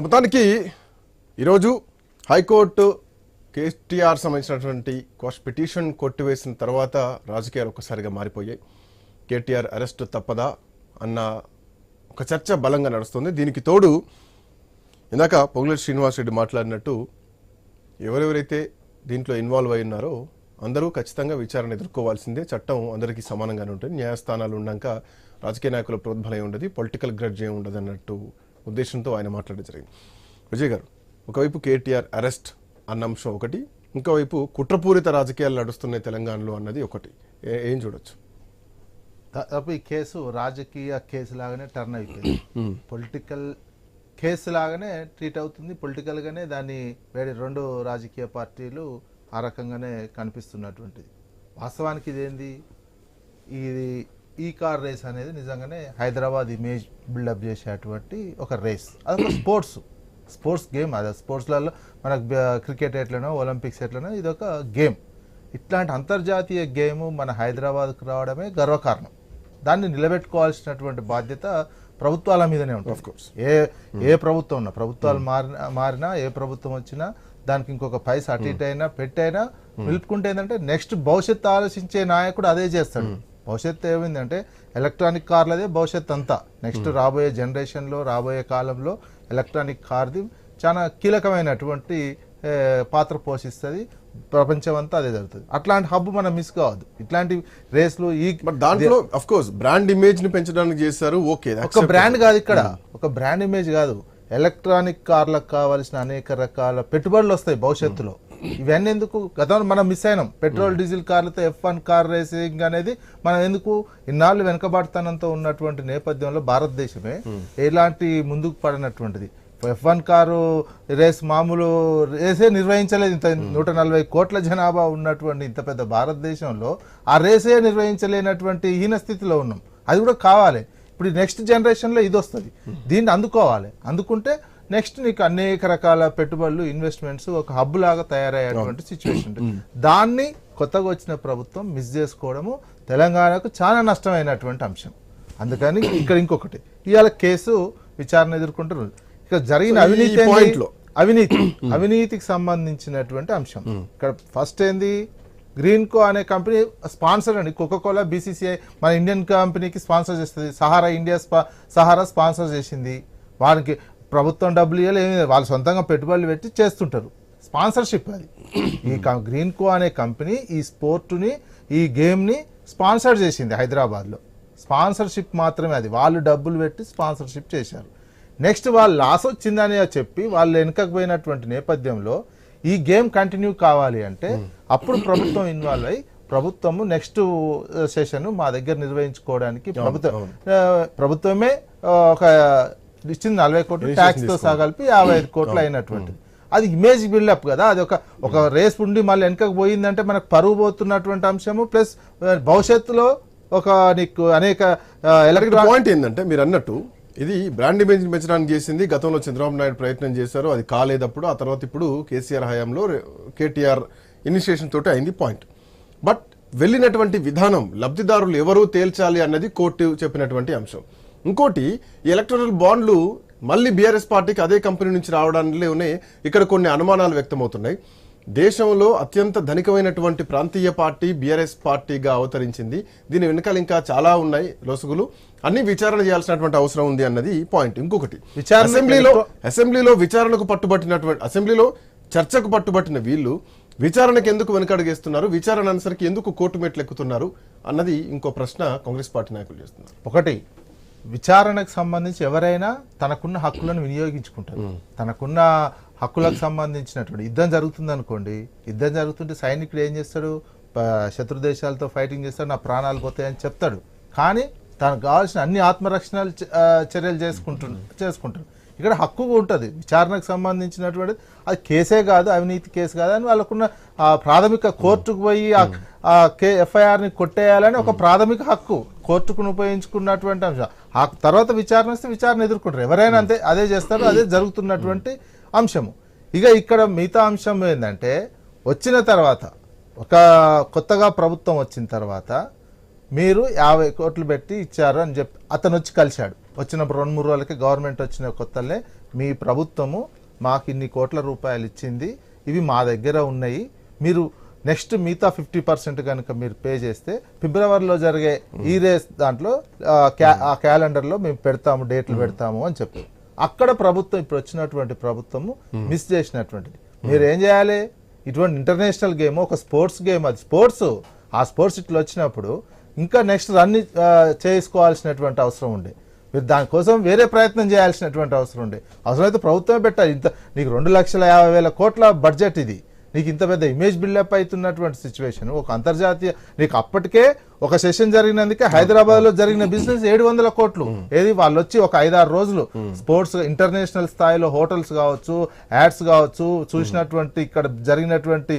మొత్తానికి ఈరోజు హైకోర్టు కేటీఆర్ సంబంధించినటువంటి క్వాష్ పిటిషన్ కొట్టివేసిన తర్వాత రాజకీయాలు ఒక్కసారిగా మారిపోయాయి. కేటీఆర్ అరెస్టు తప్పదా అన్న ఒక చర్చ బలంగా నడుస్తుంది. దీనికి తోడు ఇందాక పొంగులేటి శ్రీనివాసరెడ్డి మాట్లాడినట్టు ఎవరెవరైతే దీంట్లో ఇన్వాల్వ్ అయి ఉన్నారో అందరూ ఖచ్చితంగా విచారణ ఎదుర్కోవాల్సిందే. చట్టం అందరికీ సమానంగానే ఉంటుంది. న్యాయస్థానాలు ఉన్నాక రాజకీయ నాయకుల ప్రోద్బలం ఉండదు, పొలిటికల్ గ్రడ్జ్ ఏమి ఉండదు అన్నట్టు ఉద్దేశంతో ఆయన మాట్లాడడం జరిగింది. విజయ్ గారు, ఒకవైపు కేటీఆర్ అరెస్ట్ అన్న అంశం ఒకటి, ఇంకోవైపు కుట్రపూరిత రాజకీయాలు నడుస్తున్నాయి తెలంగాణలో అన్నది ఒకటి. ఏం చూడొచ్చు? దాదాపు ఈ కేసు రాజకీయ కేసు లాగానే టర్న్ అయిపోయింది. పొలిటికల్ కేసు లాగానే ట్రీట్ అవుతుంది. పొలిటికల్గానే దాన్ని వేరే రెండు రాజకీయ పార్టీలు ఆ రకంగానే కనిపిస్తున్నటువంటిది. వాస్తవానికి ఇదేంది, ఇది ఈ కార్ రేస్ అనేది నిజంగానే హైదరాబాద్ ఇమేజ్ బిల్డప్ చేసేటువంటి ఒక రేస్. అదొక స్పోర్ట్స్ గేమ్. అదే స్పోర్ట్స్లలో మనకు క్రికెట్ ఎట్లనో ఒలింపిక్స్ ఎట్లనో ఇదొక గేమ్. ఇట్లాంటి అంతర్జాతీయ గేమ్ మన హైదరాబాద్కు రావడమే గర్వకారణం. దాన్ని నిలబెట్టుకోవాల్సినటువంటి బాధ్యత ప్రభుత్వాల మీదనే ఉంటుంది. ఏ ప్రభుత్వం ఉన్నా, ప్రభుత్వాలు మారినా ఏ ప్రభుత్వం వచ్చినా దానికి ఇంకొక పైసా అటు ఇటు అయినా పెట్టైనా నిలుపుకుంటే ఏంటంటే నెక్స్ట్ భవిష్యత్తు ఆలోచించే నాయకుడు అదే చేస్తాడు. భవిష్యత్తు ఏమైందంటే ఎలక్ట్రానిక్ కార్లదే భవిష్యత్తు అంతా. నెక్స్ట్ రాబోయే జనరేషన్లో రాబోయే కాలంలో ఎలక్ట్రానిక్ కార్ది చాలా కీలకమైనటువంటి పాత్ర పోషిస్తుంది. ప్రపంచం అంతా అదే జరుగుతుంది. అట్లాంటి హబ్ మనం మిస్ కావద్దు. ఇట్లాంటి రేస్లు దాంట్లో ఆఫ్ కోర్స్ బ్రాండ్ ఇమేజ్ ని పెంచడానికి చేస్తారు. ఓకే, ఒక బ్రాండ్ కాదు, ఇక్కడ ఒక బ్రాండ్ ఇమేజ్ కాదు, ఎలక్ట్రానిక్ కార్లకు కావాల్సిన అనేక రకాల పెట్టుబడులు వస్తాయి భవిష్యత్తులో. ఇవన్నీ ఎందుకు గతంలో మనం మిస్ అయినాం. పెట్రోల్ డీజిల్ కార్లతో F1 కార్ రేసింగ్ అనేది మనం ఎందుకు ఇన్నాళ్ళు వెనకబాటుతనంతో ఉన్నటువంటి నేపథ్యంలో భారతదేశమే ఎలాంటి ముందుకు పడినటువంటిది. F1 కారు రేస్ మామూలు రేసే నిర్వహించలేదు. ఇంత 140 కోట్ల జనాభా ఉన్నటువంటి ఇంత పెద్ద భారతదేశంలో ఆ రేసే నిర్వహించలేనటువంటి హీన స్థితిలో ఉన్నాం. అది కూడా కావాలి. ఇప్పుడు నెక్స్ట్ జనరేషన్లో ఇది వస్తుంది. దీన్ని అందుకోవాలి. అందుకుంటే నెక్స్ట్ నీకు అనేక రకాల పెట్టుబడులు, ఇన్వెస్ట్మెంట్స్ ఒక హబ్ లాగా తయారయ్యేటువంటి సిచ్యువేషన్. దాన్ని కొత్తగా వచ్చిన ప్రభుత్వం మిస్ చేసుకోవడము తెలంగాణకు చాలా నష్టమైనటువంటి అంశం. అందుకని ఇక్కడ ఇంకొకటి, ఇవాళ కేసు విచారణ ఎదుర్కొంటున్నారు. ఇక జరిగిన అవినీతికి సంబంధించినటువంటి అంశం. ఇక్కడ ఫస్ట్ ఏంది, గ్రీన్కో అనే కంపెనీ స్పాన్సర్ అండి. కోకోకోలా BCCI మన ఇండియన్ కంపెనీకి స్పాన్సర్ చేస్తుంది. సహారా స్పాన్సర్ చేసింది. వారికి ప్రభుత్వం డబ్బులు ఇవ్వాలి, ఏమి వాళ్ళు సొంతంగా పెట్టుబడులు పెట్టి చేస్తుంటారు. స్పాన్సర్షిప్ అది. ఈ గ్రీన్కో అనే కంపెనీ ఈ స్పోర్టుని, ఈ గేమ్ని స్పాన్సర్ చేసింది హైదరాబాద్లో. స్పాన్సర్షిప్ మాత్రమే అది. వాళ్ళు డబ్బులు పెట్టి స్పాన్సర్షిప్ చేశారు. నెక్స్ట్ వాళ్ళు లాస్ వచ్చిందని చెప్పి వాళ్ళు వెనుకపోయినటువంటి నేపథ్యంలో ఈ గేమ్ కంటిన్యూ కావాలి అంటే అప్పుడు ప్రభుత్వం ఇన్వాల్వ్ అయ్యి ప్రభుత్వము నెక్స్ట్ సెషన్ మా దగ్గర నిర్వహించుకోవడానికి ప్రభుత్వమే ఒక ఇచ్చింది 40 కోట్లు, ట్యాక్స్ తో సగలిపి 55 కోట్లు అయినటువంటిది. అది ఇమేజ్ బిల్డప్ కదా. అది ఒక రేస్ ఉండి మళ్ళీ వెనకకు పోయిందంటే మనకు పరువు పోతున్నటువంటి అంశము. ప్లస్ భవిష్యత్తులో ఒక నీకు అనేక పాయింట్ ఏంటంటే మీరు అన్నట్టు ఇది బ్రాండ్ ఇమేజ్ పెంచడానికి చేసింది. గతంలో చంద్రబాబు నాయుడు ప్రయత్నం చేశారు, అది కాలేదప్పుడు. ఆ తర్వాత ఇప్పుడు కేసీఆర్ హయాంలో కేటీఆర్ ఇనిషియేషన్ తోటి అయింది పాయింట్. బట్ వెళ్ళినటువంటి విధానం లబ్ధిదారులు ఎవరు తేల్చాలి అన్నది కోర్టు చెప్పినటువంటి అంశం. ఇంకోటి, ఈ ఎలక్టోరల్ బాండ్లు మళ్ళీ బీఆర్ఎస్ పార్టీకి అదే కంపెనీ నుంచి రావడానిలోనే ఇక్కడ కొన్ని అనుమానాలు వ్యక్తమవుతున్నాయి. దేశంలో అత్యంత ధనికమైనటువంటి ప్రాంతీయ పార్టీ బీఆర్ఎస్ పార్టీగా అవతరించింది. దీని వెనకాల ఇంకా చాలా ఉన్నాయి లొసుగులు, అన్ని విచారణ చేయాల్సినటువంటి అవసరం ఉంది అన్నది పాయింట్. ఇంకొకటి, అసెంబ్లీలో విచారణకు పట్టుబట్టినటువంటి, అసెంబ్లీలో చర్చకు పట్టుబట్టిన వీళ్ళు విచారణకు ఎందుకు వెనకడుగేస్తున్నారు, విచారణ అనుసరికి ఎందుకు కోర్టు మెట్లు ఎక్కుతున్నారు అన్నది ఇంకో ప్రశ్న కాంగ్రెస్ పార్టీ నాయకులు చేస్తున్నారు. ఒకటి, విచారణకు సంబంధించి ఎవరైనా తనకున్న హక్కులను వినియోగించుకుంటారు. తనకున్న హక్కులకు సంబంధించినటువంటి యుద్ధం జరుగుతుంది అనుకోండి, యుద్ధం జరుగుతుంటే సైనికుడు ఏం చేస్తాడు, శత్రు దేశాలతో ఫైటింగ్ చేస్తాడు, నా ప్రాణాలు పోతాయని చెప్తాడు. కానీ తనకు కావాల్సిన అన్ని ఆత్మరక్షణ చర్యలు చేసుకుంటాడు. ఇక్కడ హక్కు ఉంటుంది విచారణకు సంబంధించినటువంటి. అది కేసే కాదు, అవినీతి కేసు కాదు అని వాళ్ళకున్న ప్రాథమిక కోర్టుకు పోయి FIRని కొట్టేయాలని ఒక ప్రాథమిక హక్కు కోర్టుకును ఉపయోగించుకున్నటువంటి అంశం. ఆ తర్వాత విచారణ వస్తే విచారణ ఎదుర్కొంటారు. ఎవరైనా అంతే, అదే చేస్తారు. అదే జరుగుతున్నటువంటి అంశము. ఇక ఇక్కడ మిగతా అంశం ఏంటంటే, వచ్చిన తర్వాత ఒక కొత్తగా ప్రభుత్వం వచ్చిన తర్వాత మీరు 50 కోట్లు పెట్టి ఇచ్చారు అని చెప్పి అతను వచ్చి కలిశాడు. వచ్చిన 2-3 రోజులకి గవర్నమెంట్ వచ్చిన కొత్తలే మీ ప్రభుత్వము మాకు ఇన్ని కోట్ల రూపాయలు ఇచ్చింది, ఇవి మా దగ్గర ఉన్నాయి, మీరు నెక్స్ట్ మిగతా 50% కనుక మీరు పే చేస్తే ఫిబ్రవరిలో జరిగే ఈ రేస్ దాంట్లో ఆ క్యాలెండర్లో మేము పెడతాము, డేట్లు పెడతాము అని చెప్పి అక్కడ ప్రభుత్వం ఇప్పుడు వచ్చినటువంటి ప్రభుత్వము మిస్ చేసినటువంటిది. మీరు ఏం చేయాలి, ఇటువంటి ఇంటర్నేషనల్ గేమ్ ఒక స్పోర్ట్స్ గేమ్, అది స్పోర్ట్స్, ఆ స్పోర్ట్స్ ఇట్లా వచ్చినప్పుడు ఇంకా నెక్స్ట్ రన్ చేసుకోవాల్సినటువంటి అవసరం ఉండే, మీరు దానికోసం వేరే ప్రయత్నం చేయాల్సినటువంటి అవసరం ఉండే. అవసరమైతే ప్రభుత్వమే పెట్టాలి. ఇంత నీకు 2,50,000 కోట్ల బడ్జెట్, ఇది నీకు ఇంత పెద్ద ఇమేజ్ బిల్డప్ అవుతున్నటువంటి సిచ్యువేషన్, ఒక అంతర్జాతీయ, నీకు అప్పటికే ఒక సెషన్ జరిగినందుకే హైదరాబాద్ లో జరిగిన బిజినెస్ 700 కోట్లు. ఏది వాళ్ళు వచ్చి ఒక 5-6 రోజులు స్పోర్ట్స్ ఇంటర్నేషనల్ స్థాయిలో హోటల్స్ కావచ్చు, యాడ్స్ కావచ్చు, చూసినటువంటి ఇక్కడ జరిగినటువంటి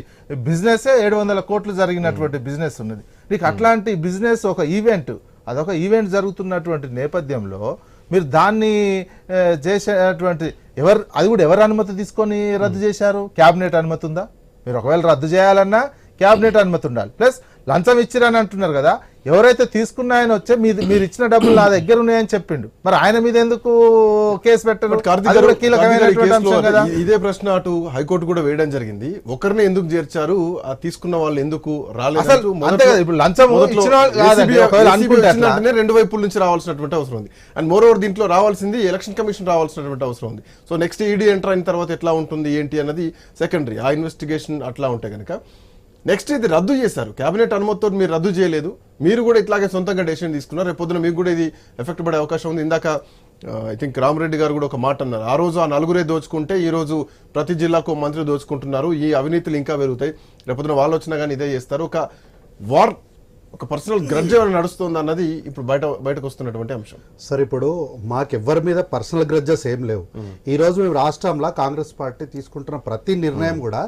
బిజినెస్ 700 కోట్లు జరిగినటువంటి బిజినెస్ ఉన్నది. నీకు అట్లాంటి బిజినెస్ ఒక ఈవెంట్, అదొక ఈవెంట్ జరుగుతున్నటువంటి నేపథ్యంలో మీరు దాన్ని చేసేటువంటి అది కూడా ఎవరు అనుమతి తీసుకొని రద్దు చేశారు? క్యాబినెట్ అనుమతి ఉందా? మీరు ఒకవేళ రద్దు చేయాలన్నా క్యాబినెట్ అనుమతి ఉండాలి. ప్లస్ లంచం ఇచ్చిరని అంటున్నారు కదా, ఎవరైతే తీసుకున్నాయని వచ్చే మీరు ఇచ్చిన డబ్బులు నా దగ్గర ఉన్నాయని చెప్పిండు, మరి ఆయన మీద ఎందుకు కేసు పెట్టరు? ఇదే ప్రశ్న అటు హైకోర్టు కూడా వేయడం జరిగింది. ఒకరిని ఎందుకు చేర్చారు, ఆ తీసుకున్న వాళ్ళు ఎందుకు రాలేదు? ఇప్పుడు లంచం ఇచ్చినట్టునే 2 వైపుల నుంచి రావాల్సినటువంటి అవసరం ఉంది. అండ్ మోర్ ఓవర్ దీంట్లో రావాల్సింది ఎలక్షన్ కమిషన్ రావాల్సినటువంటి అవసరం ఉంది. సో నెక్స్ట్ ఈడీ ఎంటర్ అయిన తర్వాత ఎట్లా ఉంటుంది ఏంటి అన్నది సెకండరీ. ఆ ఇన్వెస్టిగేషన్ అట్లా ఉంటే కనుక నెక్స్ట్ ఇది రద్దు చేశారు, కేబినెట్ అనుమతితో మీరు రద్దు చేయలేదు, మీరు కూడా ఇట్లాగే సొంతంగా డెసిషన్ తీసుకున్నారు. రేపు పొద్దున మీకు కూడా ఇది ఎఫెక్ట్ పడే అవకాశం ఉంది. ఇందాక ఐ థింక్ రామరెడ్డి గారు కూడా ఒక మాట అన్నారు, ఆ రోజు ఆ 4 దోచుకుంటే ఈ రోజు ప్రతి జిల్లాకు మంత్రి దోచుకుంటున్నారు, ఈ అవినీతులు ఇంకా పెరుగుతాయి, రేపొద్దున వాళ్ళు వచ్చినా కానీ ఇదే చేస్తారు. ఒక వార్, ఒక పర్సనల్ గ్రడ్జ్ ఏమైనా నడుస్తుంది అన్నది ఇప్పుడు బయటకు వస్తున్నటువంటి అంశం. సార్ ఇప్పుడు మాకెవ్వరి మీద పర్సనల్ గ్రడ్జెస్ ఏం లేవు. ఈ రోజు మేము రాష్ట్రంలో కాంగ్రెస్ పార్టీ తీసుకుంటున్న ప్రతి నిర్ణయం కూడా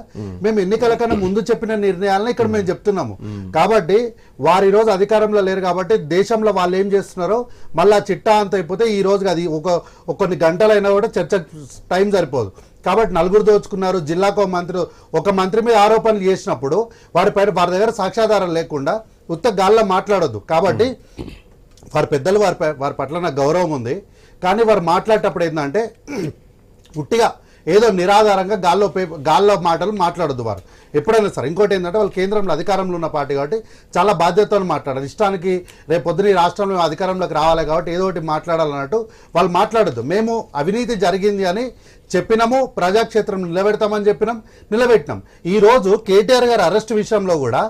మేము ఎన్నికల కన్నా ముందు చెప్పిన నిర్ణయాలను ఇక్కడ మేము చెప్తున్నాము. కాబట్టి వారు ఈ రోజు అధికారంలో లేరు కాబట్టి దేశంలో వాళ్ళు ఏం చేస్తున్నారో మళ్ళీ చిట్టా అంత అయిపోతే ఈ రోజు అది కొన్ని గంటలైనా కూడా చర్చ టైం సరిపోదు. కాబట్టి 4 దోచుకున్నారు, జిల్లాకు ఒక మంత్రి మీద ఆరోపణలు చేసినప్పుడు వారి దగ్గర సాక్ష్యాధారం లేకుండా ఉత్త గాల్లో మాట్లాడొద్దు. కాబట్టి వారి పెద్దలు వారి పట్ల నాకు గౌరవం ఉంది, కానీ వారు మాట్లాడేటప్పుడు ఏంటంటే ఉట్టిగా ఏదో నిరాధారంగా గాల్లో మాటలు మాట్లాడొద్దు వారు ఎప్పుడైనా సరే. ఇంకోటి ఏంటంటే వాళ్ళు కేంద్రంలో అధికారంలో ఉన్న పార్టీ కాబట్టి చాలా బాధ్యతలు మాట్లాడారు. ఇష్టానికి రేపు పొద్దున ఈ రాష్ట్రంలో అధికారంలోకి రావాలి కాబట్టి ఏదో ఒకటి మాట్లాడాలన్నట్టు వాళ్ళు మాట్లాడొద్దు. మేము అవినీతి జరిగింది అని చెప్పినాము, ప్రజాక్షేత్రం నిలబెడతామని చెప్పినాం, నిలబెట్టినాం. ఈ రోజు కేటీఆర్ గారి అరెస్ట్ విషయంలో కూడా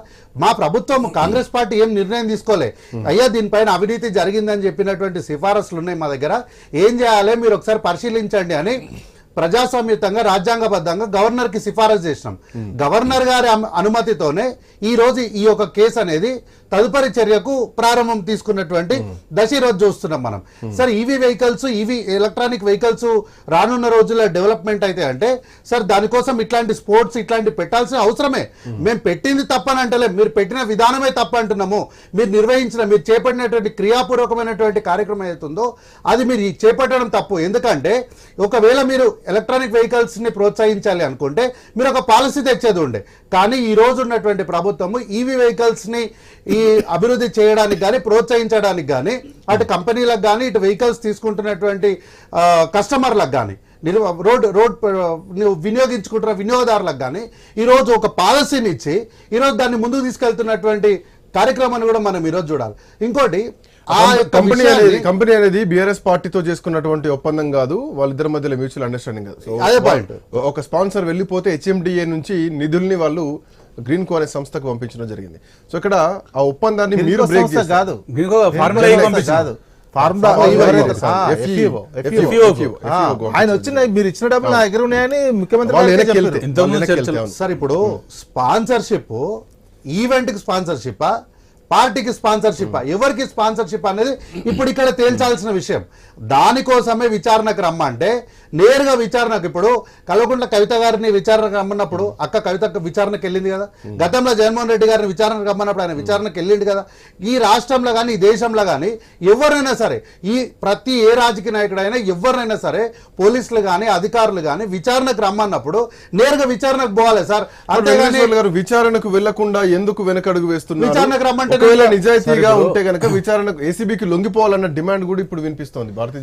మా ప్రభుత్వం కాంగ్రెస్ పార్టీ ఏం నిర్ణయం తీసుకోలే, అయ్యా దీనిపైన అవినీతి జరిగిందని చెప్పినటువంటి సిఫారసులు ఉన్నాయి మా దగ్గర, ఏం చేయాలి మీరు ఒకసారి పరిశీలించండి అని ప్రజాస్వామ్యతంగా రాజ్యాంగబద్ధంగా గవర్నర్ కి సిఫారసు చేసినాం. గవర్నర్ గారి అనుమతితోనే ఈ రోజు ఈ యొక్క కేసు అనేది తదుపరి చర్యకు ప్రారంభం తీసుకున్నటువంటి దశ ఈరోజు చూస్తున్నాం మనం. Sir EV vehicles, EV electronic vehicles రానున్న రోజుల్లో డెవలప్మెంట్ అయితే అంటే సార్ దానికోసం ఇట్లాంటి స్పోర్ట్స్ ఇట్లాంటి పెట్టాల్సిన అవసరమే. మేము పెట్టింది తప్పని అంటలేం, మీరు పెట్టిన విధానమే తప్ప అంటున్నాము. మీరు చేపట్టినటువంటి క్రియాపూర్వకమైనటువంటి కార్యక్రమం ఏదైతుందో అది మీరు చేపట్టడం తప్పు. ఎందుకంటే ఒకవేళ మీరు ఎలక్ట్రానిక్ వెహికల్స్ ని ప్రోత్సహించాలి అనుకుంటే మీరు ఒక పాలసీ తెచ్చేది ఉండే. కానీ ఈ రోజు ఉన్నటువంటి ప్రభుత్వము ఈవీ వెహికల్స్ ని ఈ అభివృద్ధి చేయడానికి కానీ ప్రోత్సహించడానికి కానీ అటు కంపెనీలకు కానీ ఇటు వెహికల్స్ తీసుకుంటున్నటువంటి కస్టమర్లకు కానీ రోడ్ వినియోగించుకుంటున్న వినియోగదారులకు కానీ ఈరోజు ఒక పాలసీని ఇచ్చి ఈరోజు దాన్ని ముందుకు తీసుకెళ్తున్నటువంటి కార్యక్రమాన్ని కూడా మనం ఈరోజు చూడాలి. ఇంకోటి కంపెనీ అనేది బీఆర్ఎస్ పార్టీతో చేసుకున్నటువంటి ఒప్పందం కాదు, వాళ్ళిద్దరి మధ్యలో మ్యూచువల్ అండర్స్టాండింగ్ కాదు. అదే పాయింట్. ఒక స్పాన్సర్ వెళ్ళిపోతే హెచ్ఎండిఏ నుంచి నిధుల్ని వాళ్ళు గ్రీన్ కో అనే సంస్థకు పంపించడం జరిగింది. సో ఇక్కడ ఆ ఒప్పందాన్ని మీరు బ్రేక్ కాదు, ఆయన వచ్చిన మీరు ఇచ్చిన డబ్బులు నా దగ్గర ఉన్నాయని ముఖ్యమంత్రి. సార్ ఇప్పుడు స్పాన్సర్షిప్ ఈవెంట్ కి స్పాన్సర్షిప్, పార్టీకి స్పాన్సర్షిప్, ఎవరికి స్పాన్సర్షిప్ అనేది ఇప్పుడు ఇక్కడ తేల్చాల్సిన విషయం. దానికోసమే విచారణకు రమ్మంటే నేరుగా విచారణకు ఇప్పుడు కల్వకుంట్ల కవిత గారిని విచారణకు రమ్మన్నప్పుడు అక్క కవిత విచారణకు వెళ్ళింది కదా, గతంలో జగన్మోహన్ రెడ్డి గారిని విచారణకు రమ్మన్నప్పుడు ఆయన విచారణకు వెళ్ళింది కదా. ఈ రాష్ట్రంలో కానీ ఈ దేశంలో కానీ ఎవరైనా సరే ప్రతి ఏ రాజకీయ నాయకుడైనా ఎవరైనా సరే పోలీసులు కానీ అధికారులు కానీ విచారణకు రమ్మన్నప్పుడు నేరుగా విచారణకు పోవాలి సార్. అంతేగాని విచారణకు వెళ్లకుండా ఎందుకు వెనకడుగు వేస్తున్నారు? విచారణకు రమ్మంటే నిజాయితీగా ఉంటే గనక విచారణకు ఏసీబీకి లొంగిపోవాలన్న డిమాండ్ కూడా ఇప్పుడు వినిపిస్తోంది భారతీయ